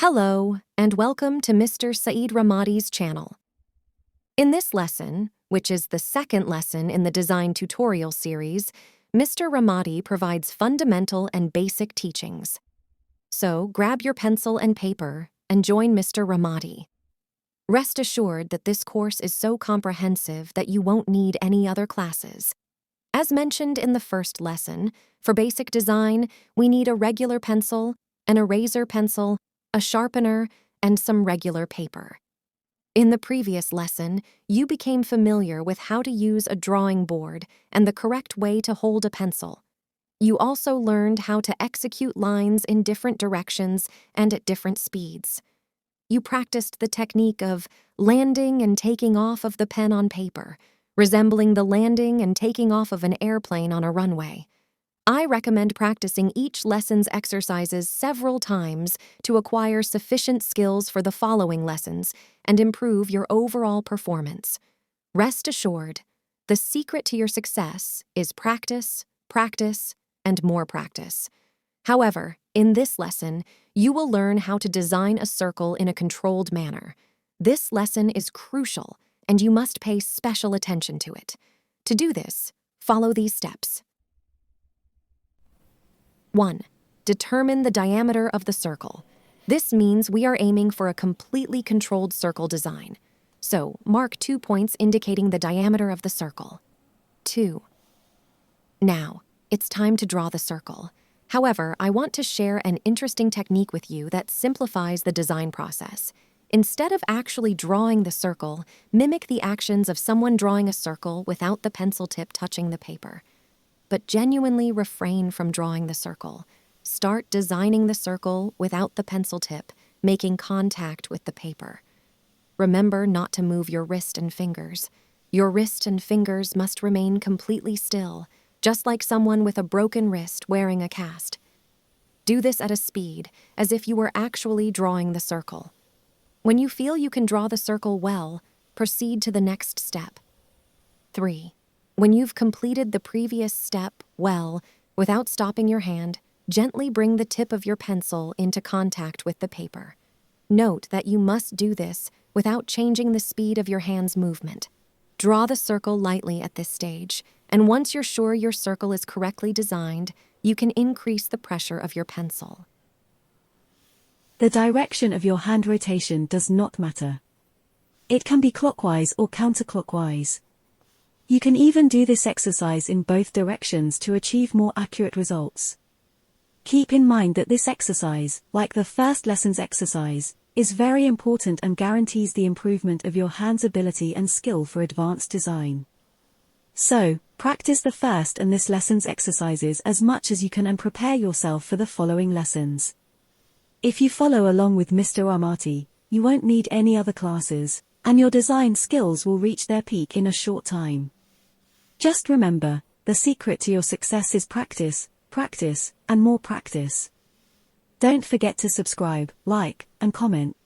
Hello, and welcome to Mr. Saeed Rahmati's channel. In this lesson, which is the second lesson in the design tutorial series, Mr. Rahmati provides fundamental and basic teachings. So grab your pencil and paper and join Mr. Rahmati. Rest assured that this course is so comprehensive that you won't need any other classes. As mentioned in the first lesson, for basic design, we need a regular pencil, an eraser pencil, a sharpener, and some regular paper. In the previous lesson, you became familiar with how to use a drawing board and the correct way to hold a pencil. You also learned how to execute lines in different directions and at different speeds. You practiced the technique of landing and taking off of the pen on paper, resembling the landing and taking off of an airplane on a runway. I recommend practicing each lesson's exercises several times to acquire sufficient skills for the following lessons and improve your overall performance. Rest assured, the secret to your success is practice, practice, and more practice. However, in this lesson, you will learn how to design a circle in a controlled manner. This lesson is crucial, and you must pay special attention to it. To do this, follow these steps. 1. Determine the diameter of the circle. This means we are aiming for a completely controlled circle design. So, mark 2 points indicating the diameter of the circle. 2. Now, it's time to draw the circle. However, I want to share an interesting technique with you that simplifies the design process. Instead of actually drawing the circle, mimic the actions of someone drawing a circle without the pencil tip touching the paper. But genuinely refrain from drawing the circle. Start designing the circle without the pencil tip, making contact with the paper. Remember not to move your wrist and fingers. Your wrist and fingers must remain completely still, just like someone with a broken wrist wearing a cast. Do this at a speed, as if you were actually drawing the circle. When you feel you can draw the circle well, proceed to the next step. 3. When you've completed the previous step well, without stopping your hand, gently bring the tip of your pencil into contact with the paper. Note that you must do this without changing the speed of your hand's movement. Draw the circle lightly at this stage, and once you're sure your circle is correctly designed, you can increase the pressure of your pencil. The direction of your hand rotation does not matter. It can be clockwise or counterclockwise. You can even do this exercise in both directions to achieve more accurate results. Keep in mind that this exercise, like the first lesson's exercise, is very important and guarantees the improvement of your hand's ability and skill for advanced design. So, practice the first and this lesson's exercises as much as you can and prepare yourself for the following lessons. If you follow along with Mr. Rahmati, you won't need any other classes, and your design skills will reach their peak in a short time. Just remember, the secret to your success is practice, practice, and more practice. Don't forget to subscribe, like, and comment.